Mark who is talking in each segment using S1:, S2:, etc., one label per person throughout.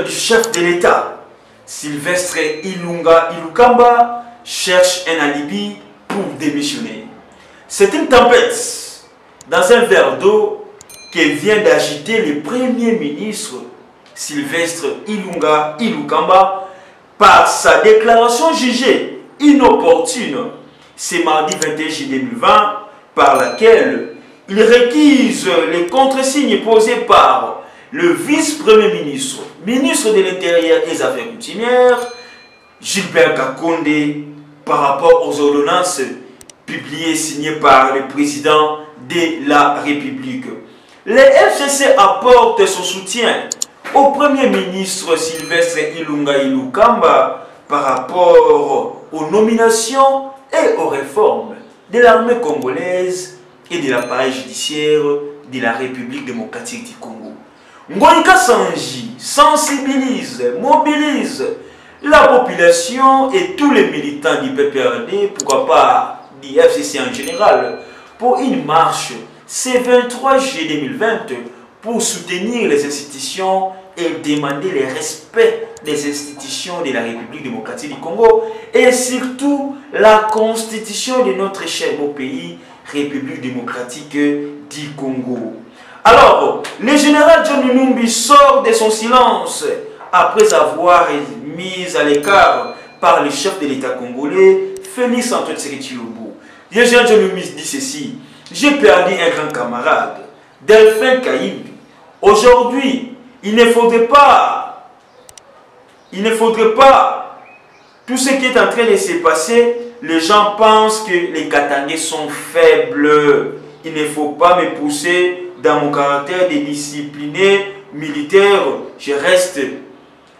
S1: du chef de l'État, Sylvestre Ilukamba, cherche un alibi pour démissionner. C'est une tempête dans un verre d'eau que vient d'agiter le Premier ministre Sylvestre Ilukamba par sa déclaration jugée inopportune ce mardi 21 juillet 2020 par laquelle il réquise les contre-signes posés par le vice-premier ministre, ministre de l'Intérieur et des Affaires coutumières, Gilbert Kakonde, par rapport aux ordonnances publiées signées par le président de la République. Le FCC apporte son soutien au Premier ministre Sylvestre Ilukamba par rapport aux nominations et aux réformes de l'armée congolaise et de l'appareil judiciaire de la République démocratique du Congo. Ngoïka Sanji sensibilise, mobilise la population et tous les militants du PPRD, pourquoi pas du FCC en général, pour une marche ce 23 juillet 2020 pour soutenir les institutions et demander le respect des institutions de la République démocratique du Congo et surtout la constitution de notre cher beau pays, République démocratique du Congo. Alors, le général John Numbi sort de son silence après avoir été mis à l'écart par le chef de l'État congolais, Félix Antoine Tshisekedi Tshilombo. Le général John Numbi dit ceci: j'ai perdu un grand camarade, Delphin Kaïbi. Aujourd'hui, il ne faudrait pas, tout ce qui est en train de se passer, les gens pensent que les Katangais sont faibles. Il ne faut pas me pousser dans mon caractère de discipliné militaire. Je reste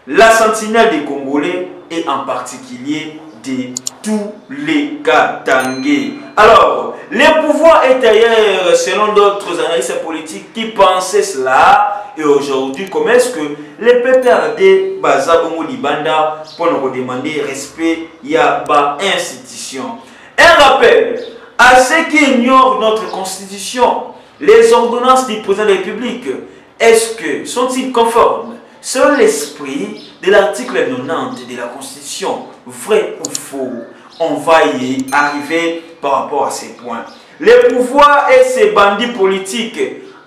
S1: la sentinelle des Congolais et en particulier de tous les Katangais. Alors, les pouvoirs intérieurs, selon d'autres analystes politiques qui pensaient cela, et aujourd'hui, comment est-ce que les PPRD Bazabongo Libanda pour nous demander respect, il y a ba institution. Un rappel à ceux qui ignorent notre constitution, les ordonnances du président de la République, est-ce que sont-ils conformes selon l'esprit de l'article 90 de la Constitution, vrai ou faux? On va y arriver par rapport à ces points. Les pouvoirs et ces bandits politiques,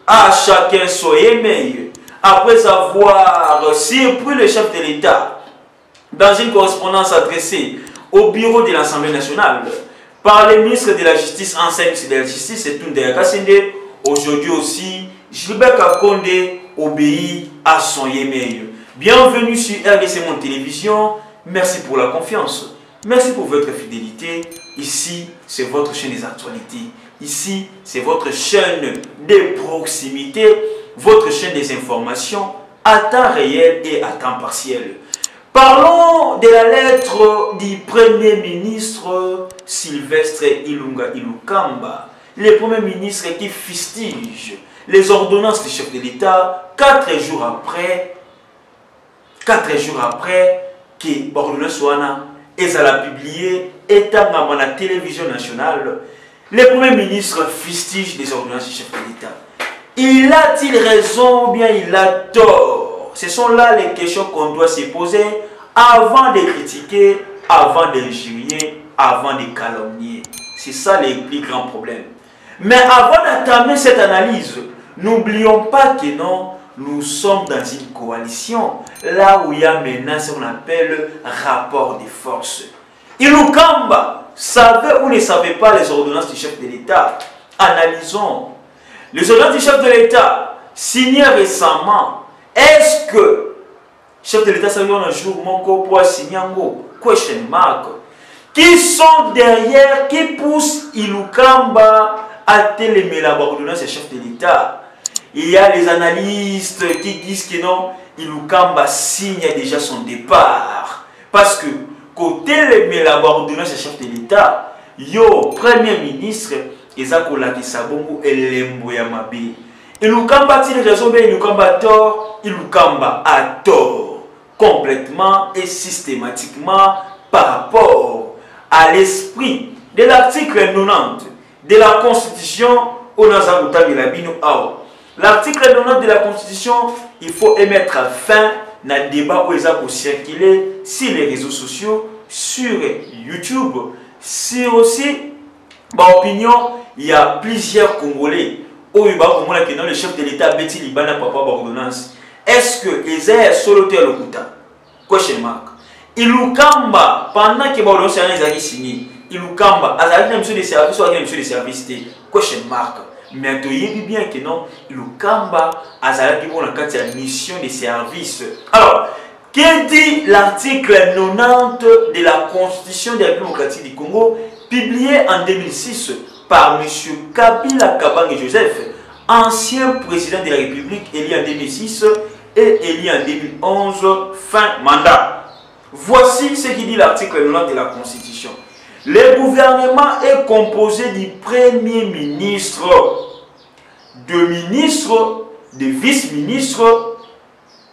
S1: à chacun soyez meilleur. Après avoir surpris le chef de l'État dans une correspondance adressée au bureau de l'Assemblée nationale par le ministre de la Justice, ancien ministre de la Justice, et Toundé Kassende, aujourd'hui aussi, Gilbert Kakonde obéit à son yémeil. Bienvenue sur RDC Monde Télévision. Merci pour la confiance. Merci pour votre fidélité. Ici, c'est votre chaîne des actualités. Ici, c'est votre chaîne de proximité, votre chaîne des informations à temps réel et à temps partiel. Parlons de la lettre du Premier ministre Sylvestre Ilukamba, le Premier ministre qui fustige les ordonnances du chef de l'État 4 jours après que l'ordonnance soit publiée et dans la télévision nationale. Le Premier ministre fustige les ordonnances du chef de l'État. Il a-t-il raison ou bien il a tort? Ce sont là les questions qu'on doit se poser avant de critiquer, avant d'injurier, avant de calomnier. C'est ça les plus grands problèmes. Mais avant d'entamer cette analyse, n'oublions pas que non, nous sommes dans une coalition, là où il y a maintenant ce qu'on appelle rapport de force. Ilukamba savait ou ne savait pas les ordonnances du chef de l'État? Analysons. Les ordonnances du chef de l'État signées récemment, est-ce que le chef de l'État savait un jour mon corps pour signer un mot? Question mark. Qui sont derrière, qui poussent Ilukamba à télémer l'ordonnance du chef de l'État? Il y a les analystes qui disent que non, Ilukamba signe déjà son départ. Parce que côté l'ordonnance du chef de l'État, yo Premier ministre, Ezakola Kisabongo et Lembo Yamabe. Ilukamba a-t-il raison, mais Ilukamba a tort? Ilukamba a tort complètement et systématiquement par rapport à l'esprit de l'article 90 de la Constitution au Nazaruta de la Bino Ao. L'article 90 de la Constitution, il faut émettre fin na débat où ils ont circulé sur les réseaux sociaux, sur YouTube, sur aussi opinion. Il y a plusieurs Congolais où il y a le chef de l'État Betty Libana papa ordonnance. Est-ce que Esaïe Soloté le Kouta? Question mark. Ilukamba pendant que l'ordonnance a signé, Ilukamba a une mission de service ou une mission de service? Question mark. Mais tu sais bien que non, Ilukamba a une mission de service. Alors, que dit l'article 90 de la Constitution de la République démocratique du Congo, publié en 2006 par M. Kabila Kabange Joseph, ancien président de la République, élu en 2006 et élu en 2011, fin mandat. Voici ce qui dit l'article 90 de la Constitution. Le gouvernement est composé du Premier ministre, de ministres, de vice-ministres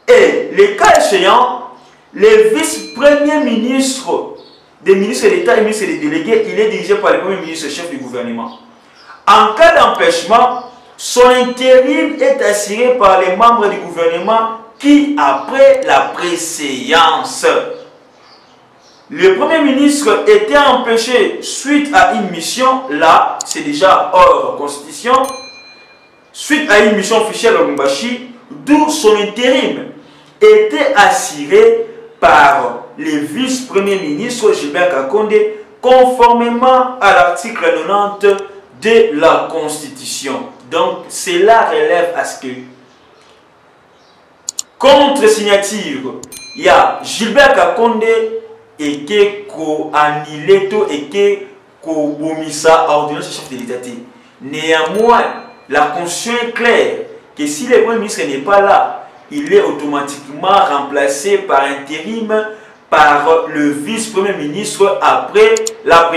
S1: et, les cas échéants, les vice-premiers ministres, des ministres d'État et ministres des délégués, il est dirigé par le Premier ministre chef du gouvernement. En cas d'empêchement, son intérim est assuré par les membres du gouvernement qui, après la préséance, le Premier ministre était empêché suite à une mission, là, c'est déjà hors constitution, suite à une mission officielle au Lubumbashi, d'où son intérim était assuré par le vice-premier ministre Gilbert Kakonde, conformément à l'article 90 de la Constitution. Donc, cela relève à ce que, contre signature, il y a Gilbert Kakonde et que annulé et que bomissa ordonnance chef de l'État. Néanmoins, la Constitution est claire que si le Premier ministre n'est pas là, il est automatiquement remplacé par intérim par le vice-premier ministre après la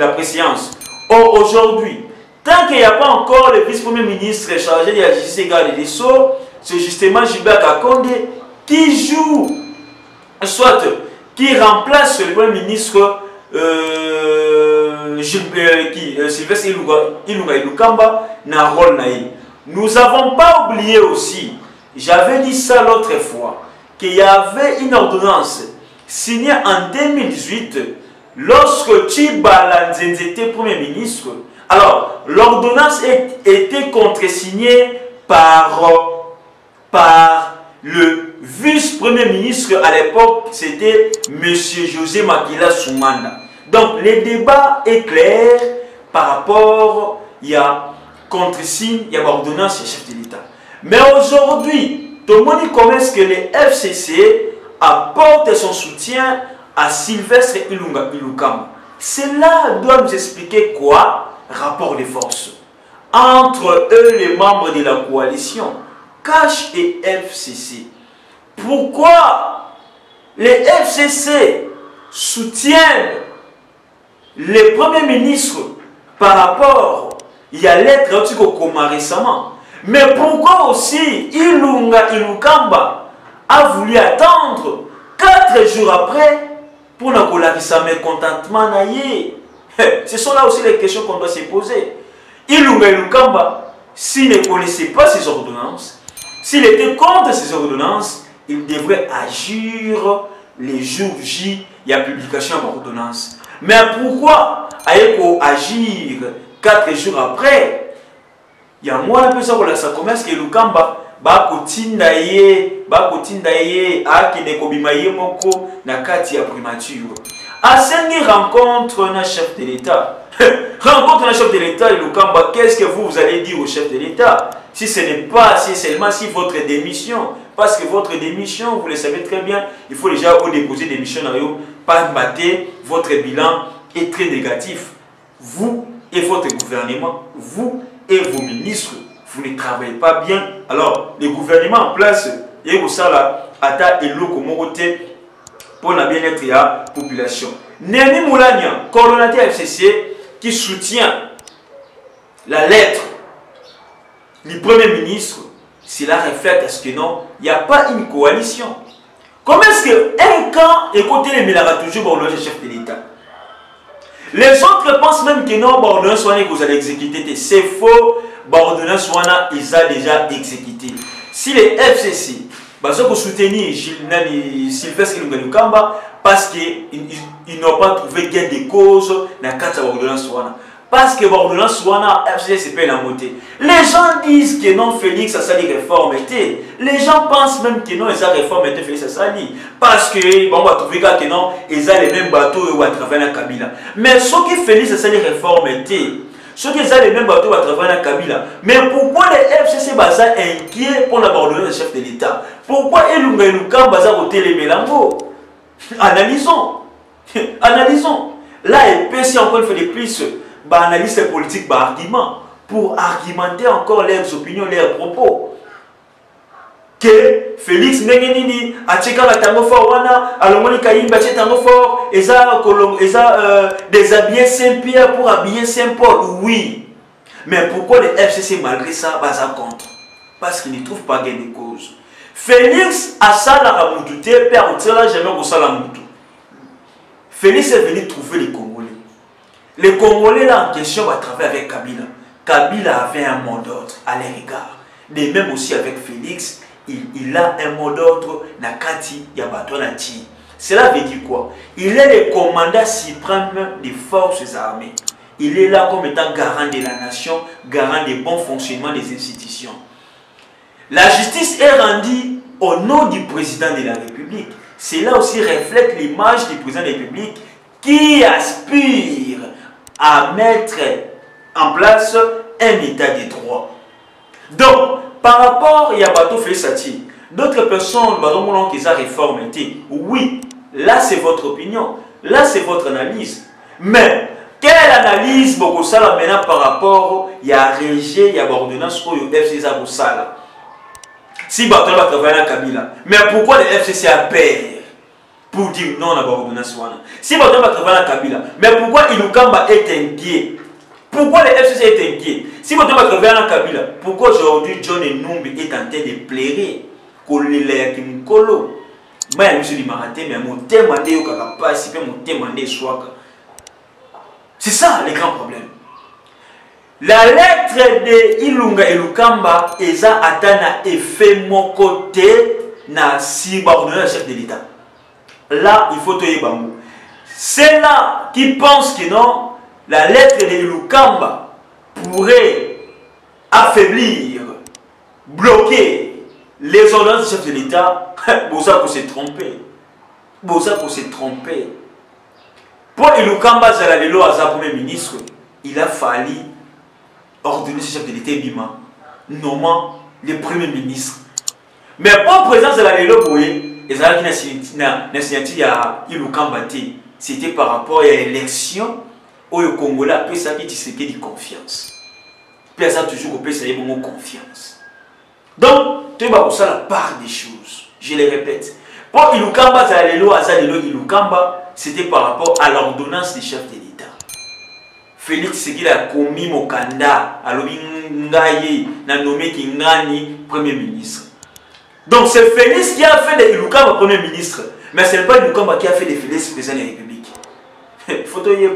S1: préséance. Or, aujourd'hui, tant qu'il n'y a pas encore le vice-premier ministre chargé de la justice et garde des Sceaux, c'est justement Gilbert Kakonde qui joue, soit qui remplace le Premier ministre Sylvestre Ilunga na rôle naï. Nous n'avons pas oublié aussi, j'avais dit ça l'autre fois, qu'il y avait une ordonnance signée en 2018 lorsque Tshibala Nzenze était Premier ministre. Alors, l'ordonnance était contresignée par le vice-premier ministre à l'époque, c'était M. José Makila Soumanda. Donc, le débat est clair par rapport, il y a contre-signe, il y a l'ordonnance du chef de l'État. Mais aujourd'hui, tout le monde dit comment est-ce que les FCC apportent son soutien à Sylvestre Ilunga Ilukamba. Cela doit nous expliquer quoi? Rapport de force entre eux, les membres de la coalition, CASH et FCC. Pourquoi les FCC soutiennent les premiers ministres par rapport, il y a l'être au coma récemment, mais pourquoi aussi Ilunga Ilukamba a voulu attendre 4 jours après pour ne pas sa mécontentement naïe? Ce sont là aussi les questions qu'on doit se poser. Ilunga Ilukamba, s'il ne connaissait pas ces ordonnances, s'il était contre ces ordonnances, il devrait agir les jours J, il y a publication d'ordonnance. Mais pourquoi agir 4 jours après? Il y a moins de ça pour la commerce que Ilukamba ba kotinda ye akende kobima ye moko na kati ya primature. Asengi rencontre na chef de l'État. Rencontre na chef de l'État Ilukamba, qu'est-ce que vous allez dire au chef de l'État? Si ce n'est pas, si seulement si votre démission, parce que votre démission, vous le savez très bien, il faut déjà déposer démission dans yo, pas battre, votre bilan est très négatif. Vous et votre gouvernement, vous et vos ministres, vous ne travaillez pas bien. Alors, le gouvernement en place, et vous savez, ata elo komoroté pour la bien-être de la population. Némi Moulania, coordonnateur FCC, qui soutient la lettre du Premier ministre, cela reflète à ce que non, il n'y a pas une coalition. Comment est-ce qu'un camp est côté les Mélara toujours pour le chef de l'État? Les autres pensent même que non, l'ordonnance que vous allez exécuter, c'est faux. L'ordonnance ils ont déjà exécuté. Si les FCC Bazo ko soutenir Sylvestre Ilunga Ilukamba parce qu'ils n'ont pas trouvé gain de cause dans la carte d'ordonnance. Parce que l'ordonnance FCC paye la montée. Les gens disent que non, Félix a sali réforme. Les gens pensent même que non, ils ont réforme Félix a sali. Parce que bon, on va trouver que non, ils ont les mêmes bateaux ou à travers la Kabila. Mais ce qui Félix a sali réforme ceux qui ont les mêmes bateaux à travers la Kabila. Mais pourquoi les FCC sont inquiets pour l'abandonner le chef de l'État? Pourquoi Ilunga Ilukamba a voté les Mélango? Analysons. Analysons. Là, il peut si encore une fois de plus. Analyse politique par argument pour argumenter encore leurs opinions, leurs propos. Que Félix Mengenini a tcheka la tango fort wana, alongoni kaimba tche tango fort, déshabiller Saint-Pierre pour habiller Saint-Paul, oui. Mais pourquoi les FCC malgré ça basent contre? Parce qu'ils ne trouvent pas gain de cause. Félix a ça la ramoutouté, père ou jamais au salamoutou. Félix est venu trouver les Congolais. Les Congolais là en question va travailler avec Kabila. Kabila avait un mot d'ordre à l'égard. De même aussi avec Félix, il a un mot d'ordre na kati ya bato na ti. Cela veut dire quoi? Il est le commandant suprême des forces armées. Il est là comme étant garant de la nation, garant du bon fonctionnement des institutions. La justice est rendue au nom du président de la République. Cela aussi reflète l'image du président de la République qui aspire à mettre en place un état de droit. Donc, par rapport à Yabato Félix, d'autres personnes qui ont réformé, oui, là c'est votre opinion, là c'est votre analyse. Mais, quelle analyse vous avez maintenant par rapport à Régé, à l'ordonnance ou au FCC Sala? Si vous avez travaillé à Kabila, mais pourquoi le FCC a peur pour dire non à l'ordonnance? Si vous avez travaillé à Kabila, mais pourquoi Ilukamba est inquiet? Pourquoi le FCC est inquiet? Si vous avez travaillé à Kabila, pourquoi aujourd'hui John Numbi est en train de plairer? C'est ça le grand problème. La lettre de Ilunga Ilukamba est atteint effet mon côté na si le chef de l'État. Là, il faut te dire bambou. C'est là qui pense que non, la lettre de Ilukamba pourrait affaiblir, bloquer les ordonnances du chef de l'État. Bosa pour se tromper. Bosa pour se tromper. Pour Ilukamba Zalalelo à premier ministre, il a fallu ordonner ce chef de l'État Bima, nommant le premier ministre. Mais pour le président Zalalelo Boye, c'était par rapport à l'élection où le Congolais a ça qui disait de confiance. Puis ça toujours au ça de confiance. Donc, tu vas ça la part des choses. Je le répète. Pour Ilukamba Zalalelo Azalelo Ilukamba, c'était par rapport à l'ordonnance du chef de l'État. Félix Sekila a commis Mokanda, a nommé Kingani premier ministre. Donc c'est Félix qui a fait de Ilukamba premier ministre, mais ce n'est pas Ilukamba qui a fait de Félix président de la République. Il faut te dire,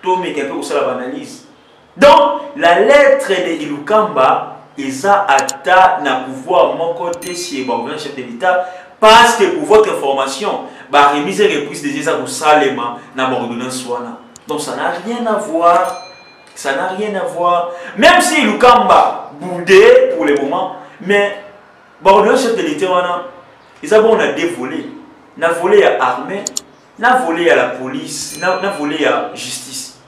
S1: tout le monde pour ça l'analyse. Donc la lettre de Ilukamba, ils ont atteint le pouvoir mon côté si le chef de l'État, parce que pour votre information, la remise et reprise des États au Salema n'a l'ordonnance. Donc ça n'a rien à voir. Ça n'a rien à voir. Même si Ilukamba boudé pour le moment, mais le chef de l'État, ils ont des volets. Ils ont volé à l'armée, ils ont volé à la police, ils ont volé à la justice.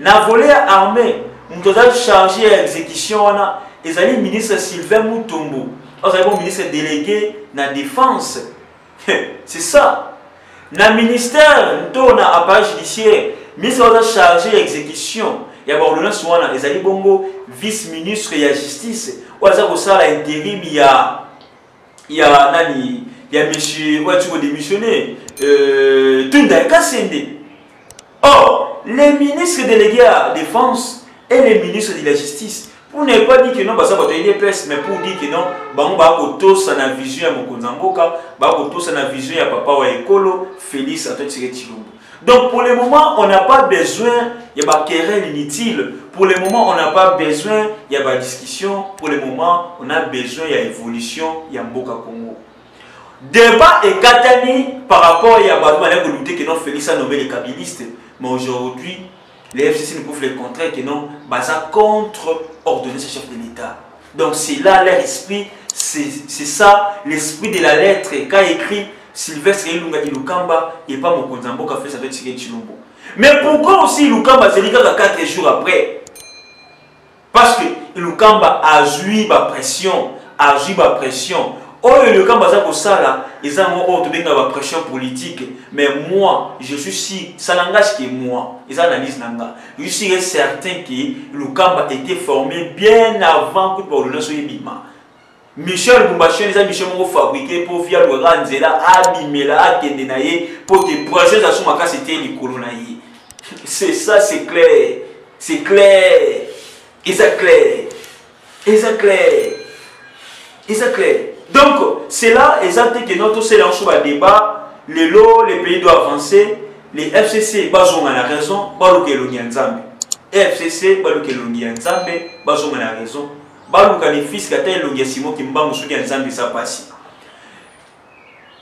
S1: Ils ont volé à l'armée. Ils ont chargé à l'exécution. Ils ont le ministre Sylvain Moutombo. Ils ont le ministre délégué de la défense. C'est ça. Dans le ministère, dans l'appareil judiciaire, le ministre a chargé à l'exécution. Il y a l'ordonnance, ils ont le bongo vice-ministre de la justice. Ils ont l'intérim, il y a monsieur, tu vas démissionner, Tunda Kassende. Or, les ministres délégués à la défense et les ministres de la justice, pour ne pas dire que non, ça va être une épaisse, mais pour dire que non, on va avoir une vision à Mokonzamboka, on va avoir une vision à Papa wa Ekolo, Félix à Chilombo. Donc pour le moment, on n'a pas besoin, il y a des querelles inutiles. Pour le moment, on n'a pas besoin, il y a des discussions. Pour le moment, on a besoin, il y a évolution, il y a Mboka Congo. Débat et Katani par rapport à Yabadou, on a lutter que non, Félix a nommé les kabylistes. Mais aujourd'hui, les FCC ne peuvent le contrer que non, Baza contre ordonner ce chef de l'État. Donc c'est là leur esprit, c'est ça l'esprit de la lettre qu'a écrit Sylvestre Ilunga Ilukamba et pas Mokonzambo qui a fait ça avec Tigé Chilombo. Mais pourquoi aussi Ilukamba c'est 4 jours après? Parce que Ilukamba a joui ma pression, Oh, le camp baza pour ça là, ils ont une pression politique. Mais moi, je suis si, ça n'engage que moi. Ils analysent nanga. Je suis certain que le camp a été formé bien avant que le soit bima. Michel Boumbachian, les Michel Mongo fabriqué pour via le Ranzela, Abimela, Kendenaye, pour que projet à son maca c'était les colonaïs. C'est ça, c'est clair. C'est clair. Et c'est clair. Et c'est clair. Et c'est clair. Donc, c'est là exactement que notre séance va débat. Les lots, les pays doivent avancer. Les FCC, ils ont la raison. Les FCC, ils ont la raison. Les fils qui ont Simon qui ont ça passe.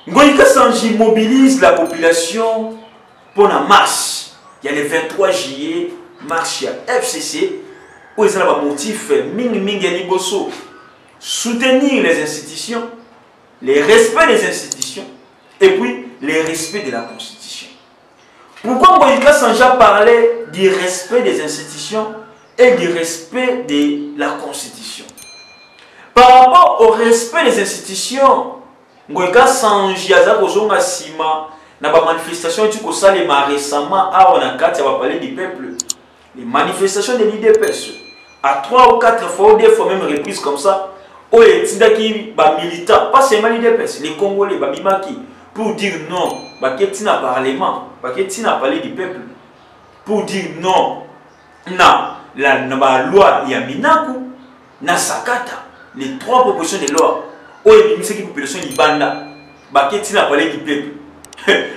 S1: Ngoïka Sanji mobilise la population pour la marche. Il y a le 23 juillet, marche à FCC. Où ils ont un motif Ming Bosso. Soutenir les institutions, le respect des institutions et puis le respect de la Constitution. Pourquoi Ngoïka Sanja parlait du respect des institutions et du respect de la Constitution? Par rapport au respect des institutions, Ngoïka Sanja a Sima na ba manifestation tu kosalema récemment à Onakati va parler du peuple. Les manifestations de l'IDPS à 3 ou 4 fois, des fois même reprises comme ça. Les militants, pas seulement les Congolais, pour dire non, il parlement, il parler du peuple, pour dire non, la loi Yaminaku, na Sakata, les 3 propositions de loi, les populations Libanda, il parler du peuple.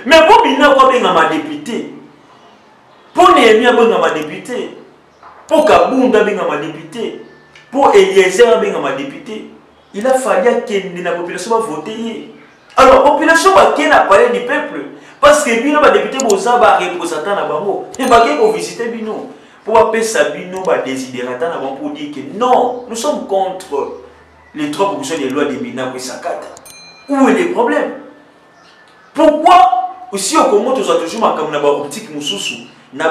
S1: Mais pour Bina, ma député, pour Néhémia, ma député, pour Kabunda, ma député. Pour Eliezer, ma député, il a fallu que la population va voter. Alors, la population va parler du peuple. Parce que Bino, ma député, va représenter la bango. Et va visiter Bino. Pour appeler ça Bino, va désidérater pour dire que non, nous sommes contre les 3 propositions des lois de Mina et Sakata. Où est le problème? Pourquoi, aussi au Congo, nous avons toujours une optique moussoussou, une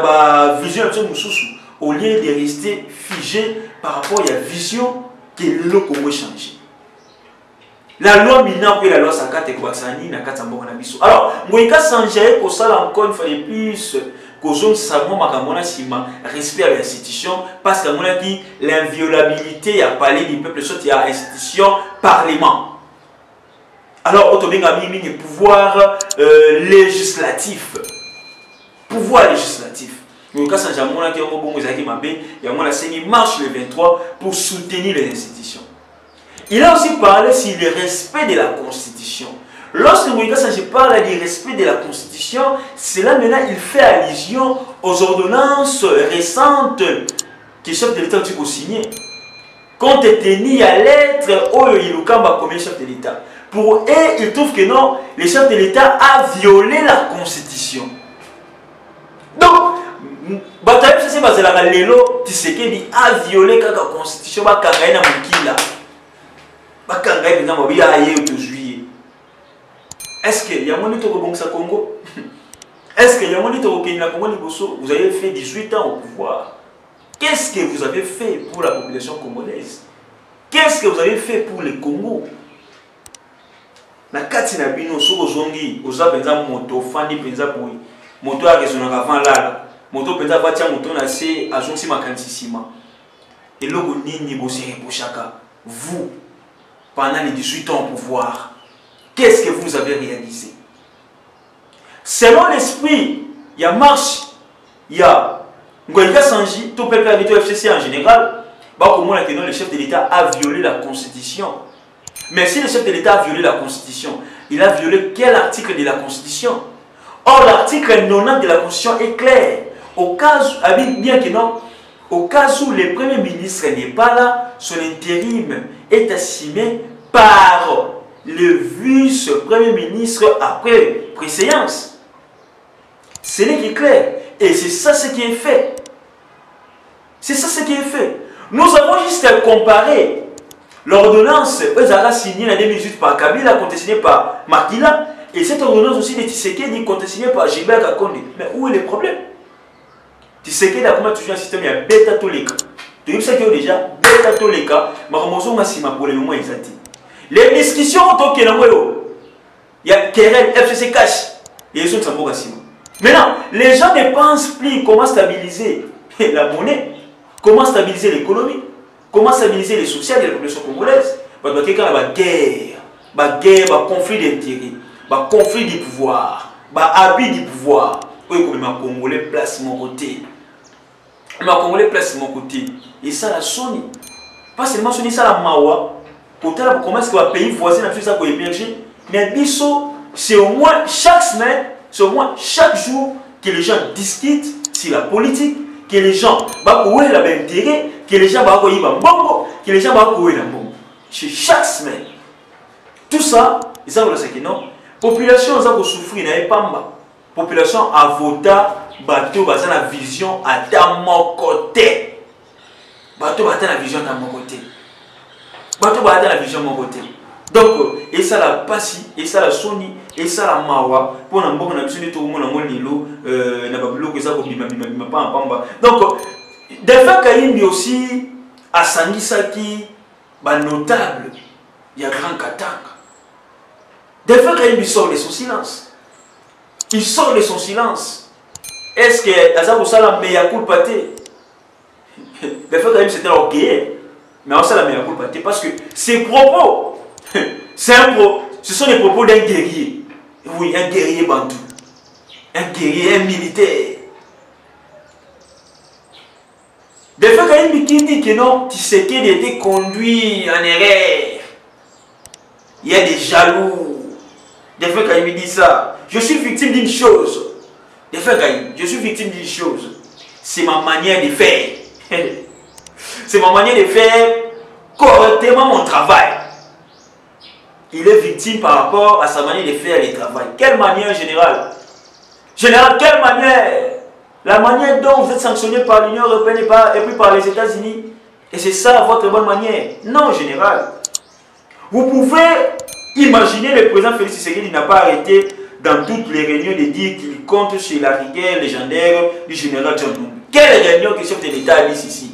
S1: vision moussoussou, au lieu de rester figé par rapport à la vision que le Congo change. La loi Mina et la loi Sakata et Kwaksani na Katambo na biso. Alors, Ngoïka Sanjaye pour ça encore une fois de plus qu'aux savons makamona sima respect à l'institution parce que mon a dit l'inviolabilité à parler du peuple soit il y a institution parlement. Alors, autobenga mimi pouvoir législatif. Pouvoir législatif. Ngoïka Sanjaye mon a dit on bon zaki mabé et mon a signé marche le 23 pour soutenir les institutions. Il a aussi parlé sur le respect de la Constitution. Lorsque Ngoïka Sanjaye parle du respect de la Constitution, cela maintenant il fait allusion aux ordonnances récentes que le chef de l'État a signé. Compte tenu à l'être où il comme le chef de l'État. Pour eux, ils trouvent que non, le chef de l'État a violé la Constitution. Donc, bataille c'est parce que la lelo Tshisekedi a violé la Constitution, ba kangaye na mukila. Ba kangaye na mobi aye au juillet. Est-ce que y a mon état au Congo? Est-ce que y a mon état au Kenya Congo Liboso? Vous avez fait 18 ans au pouvoir. Qu'est-ce que vous avez fait pour la population congolaise? Qu'est-ce que vous avez fait pour le Congo? Na kati na bino soko zongi oza penza moto fandi penza boy. Moto a raisonné avant là. Moto penza va tia moto na se azongi makanisi sima. Et logo nini bosé pour chaka. Vous pendant les 18 ans au pouvoir, qu'est-ce que vous avez réalisé? Selon l'esprit, il y a marche, il y a Ngoïka Sanji, tout peuple habitué au FCC en général, le chef de l'État a violé la Constitution. Mais si le chef de l'État a violé la Constitution, il a violé quel article de la Constitution? Or, l'article 90 de la Constitution est clair. Au cas où, bien que non, au cas où le Premier ministre n'est pas là, son intérim est assumé par le vice-premier ministre après préséance. Ce n'est que clair. Et c'est ça ce qui est fait. C'est ça ce qui est fait. Nous avons juste comparé l'ordonnance signée en 2018 par Kabila, contestée par Makila, et cette ordonnance aussi de Tshisekedi contestée par Gilbert Kakonde. Mais où est le problème? Tshisekedi a comment toujours un système, il y a bêta tous les cas. Tu sais que déjà, bêta tous les cas, mais pour le moment, ils ont dit. Les discussions, il y a Kerel, FCC Cash, et ils sont en maintenant, les gens ne pensent plus comment stabiliser la monnaie, comment stabiliser l'économie, comment stabiliser les sociales de la population congolaise. Parce qu'il y a une guerre, un conflit d'intérêts, un conflit du pouvoir, un abus du pouvoir. Oui, comme les Congolais placent mon côté. Les Congolais placent mon côté. Et ça, la Sony. Pas seulement Sony, ça, la Mawa. Comment est-ce que le pays voisin a fait ça pour émerger? Mais Bisso, c'est au moins chaque semaine, c'est au moins chaque jour que les gens discutent sur la politique, que les gens ont l'intérêt, que les gens ont bongo, que les gens ont la bombe. C'est chaque semaine. Tout ça, et ça, c'est que non. Population a souffert, n'a pas mal. Population a voté, bateau, basé la vision à mon côté. Bateau, basé la vision à mon côté. Bateau, basé la vision à mon côté. Donc, et ça la Passi, et ça la Sony, et ça la Mawa, pour un bon action de tout le monde, on a Lilo, n'a pas bloqué ça, pas en pamba. Donc, des fois, Kaïmbi aussi, à Sangisaki, notable, il y a grand Katanga. Des fois, Kaïmbi sort de son silence. Il sort de son silence. Est-ce que Azar Oussala meilleur coup de pâté? Des fois, Kaïmbi c'était orgueilleux, mais on sait la meilleure coup de pâté parce que ses propos. Ce sont les propos d'un guerrier. Oui, un guerrier bantou. Un guerrier, un militaire. Des fois, quand il dit que non, Tshisekedi a été conduit en erreur. Il y a des jaloux. Des fois, quand il me dit ça, je suis victime d'une chose. Des fois, je suis victime d'une chose. C'est ma manière de faire. C'est ma manière de faire correctement mon travail. Il est victime par rapport à sa manière de faire le travail. Quelle manière générale? Général, quelle manière? La manière dont vous êtes sanctionné par l'Union européenne et puis par les États-Unis. Et c'est ça votre bonne manière? Non, général. Vous pouvez imaginer le président Félix Tshisekedi n'a pas arrêté dans toutes les réunions de dire qu'il compte sur la rigueur légendaire du général John Numbi. Quelle réunion que le chef de l'État a dit ici?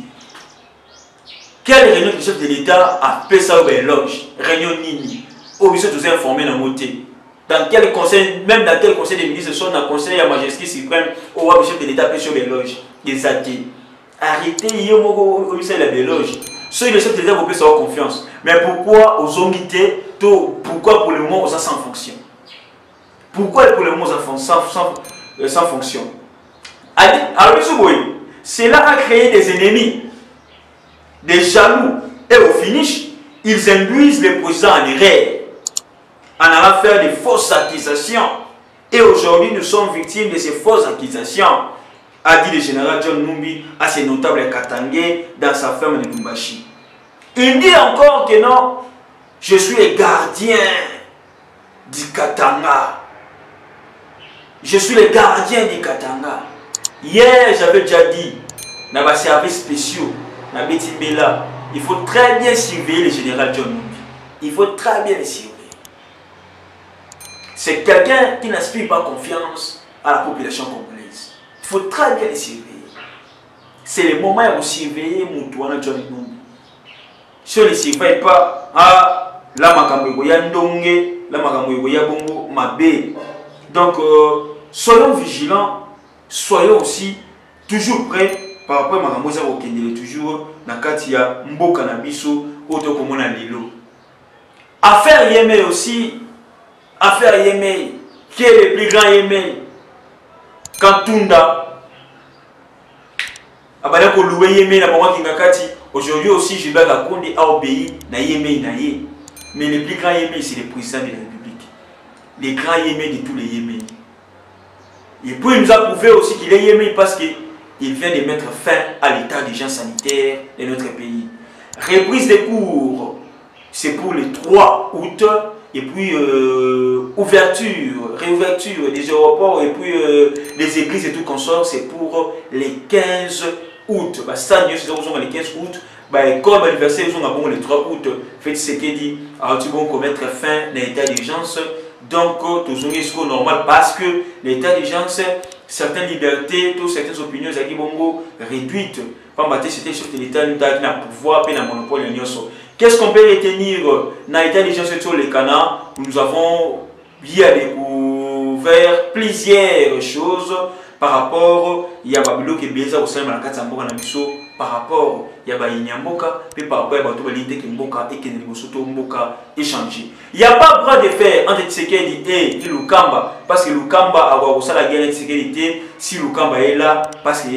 S1: Quelle réunion que le chef de l'État a fait ça au éloge? Réunion Nini. Obligé de vous informer dans le dans quel conseil, même dans quel conseil des ministres sont dans le conseil à majesté suprême, au chef de l'État sur l'éloge des athées. Arrêtez, il y a un l'éloge. Ceux qui le chef de l'État vous pouvez avoir confiance. Mais pourquoi aux omité, pourquoi pour le moment ça sans fonction? Pourquoi pour le moment sans fonction? Alors, cela a créé des ennemis, des jaloux, et au finish, ils induisent les présidents en erreur, en allant faire des fausses accusations. Et aujourd'hui, nous sommes victimes de ces fausses accusations, a dit le général John Numbi à ses notables Katangais dans sa ferme de Lumbashi. Il dit encore que non, je suis le gardien du Katanga. Je suis le gardien du Katanga. Hier, j'avais déjà dit, dans les services spéciaux, dans Betimbela, il faut très bien surveiller le général John Numbi. Il faut très bien le surveiller. C'est quelqu'un qui n'inspire pas confiance à la population congolaise. Il faut très bien le surveiller. C'est le moment où surveiller Moutouana John Numbi. Si on ne le surveille pas, la makambo ya ndonge, la makambo ya bongo mabe. Donc, soyons vigilants, soyons aussi toujours prêts par rapport à makambo za okendele toujours na kati ya mboka na biso oto komona lelo. Affaire Yémé aussi, affaire Yémé, qui est le plus grand Yémé? Kantunda. Abana ko loué Yémé na bango kingakati. Aujourd'hui aussi, Gilbert Kakonde a obéi na Yémé naye. Mais le plus grand Yémé, c'est le président de la République. Le grand Yémé de tous les Yémés. Et puis il nous a prouvé aussi qu'il est Yémé parce qu'il vient de mettre fin à l'état d'urgence sanitaire de notre pays. Reprise des cours, c'est pour le 3 août et puis réouverture des aéroports et puis les églises et tout consort, c'est pour les 15 août. Ça, c'est les 15 août. Comme l'anniversaire, ils ont le 3 août. Fait ce qu'il dit, alors ils vont commettre fin à l'état d'urgence. Donc, tout ce normal parce que l'état d'urgence, certaines libertés, toutes certaines opinions, réduites. C'était sur l'État qui a pouvoir et un monopole. Qu'est-ce qu'on peut retenir dans l'état d'urgence sur les canards? Nous avons bien découvert plusieurs choses par rapport il y a Babylone qui est bien au sein de la par rapport il y a Inyamboka et par rapport à l'idée que Mboka et que Mboka échanger. Il n'y a pas bras de fer entre Tshisekedi et Lukamba parce que Lukamba a aussi la guerre de sécurité si Lukamba est là parce que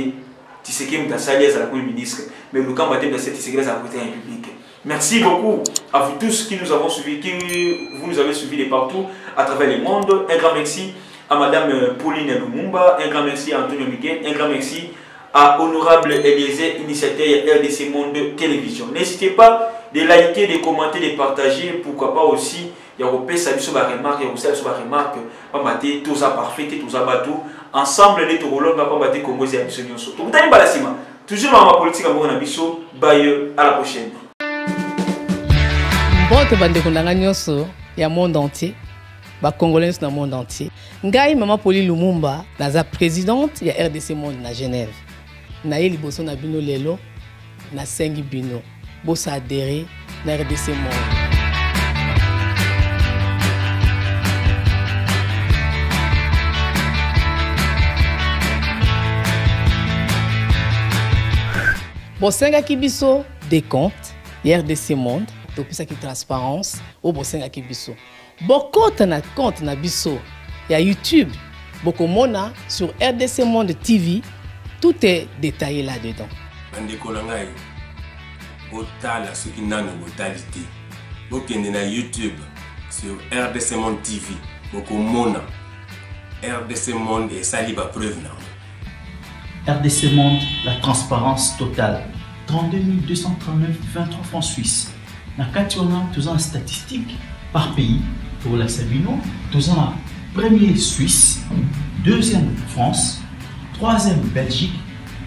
S1: Tshisekedi est sali à la Premier ministre mais Lukamba est dans cette sécurité à la République. Merci beaucoup à vous tous qui nous avons suivis, qui vous nous avez suivis de partout à travers le monde. Un grand merci à Madame Pauline Lumumba, un grand merci à Antonio Miguel, un grand merci à Honorable Eliezer, initiateur RDC Monde Télévision. N'hésitez pas de liker, de commenter, de partager, pourquoi pas aussi, il y a des remarques, il y a aussi des remarques, tout ça parfait, tout ça bateau, ensemble, les Torolons, pas battre Congo et Abissonion. Toujours dans ma politique, à la prochaine.
S2: Bon, il y a le monde entier. Les Congolais dans le monde entier. Ngai Maman Pauline Lumumba, la présidente de RDC Monde à Genève. Naye liboso na bino lelo na sengi bino. Bosa adhéré na RDC Monde. Bosenga kibiso des comptes RDC Monde. Donc ça qui transparence au bosenga kibiso. Bokota na compte na biso ya YouTube. Bokomona sur RDC Monde TV. Tout est détaillé là-dedans.
S3: Bandeko langai, botala ce qui n'a pas brutalité. Bokende na YouTube sur RDC Monde TV. Bokomona RDC Monde et saliba preuve na.
S4: RDC Monde, la transparence totale. 32 239 23 francs suisses. Na kationa tous en statistiques par pays pour la Sabino, tous en premier Suisse, deuxième France, troisième Belgique,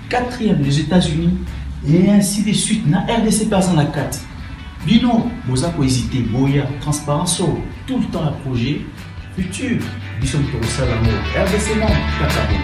S4: quatrième les États-Unis et ainsi de suite. Na RDC personne à 4. Bino, vous avez hésité, boya, transparence, tout le temps à projet futur. Bisson pour ça l'amour. RDC Monde, Kakabo.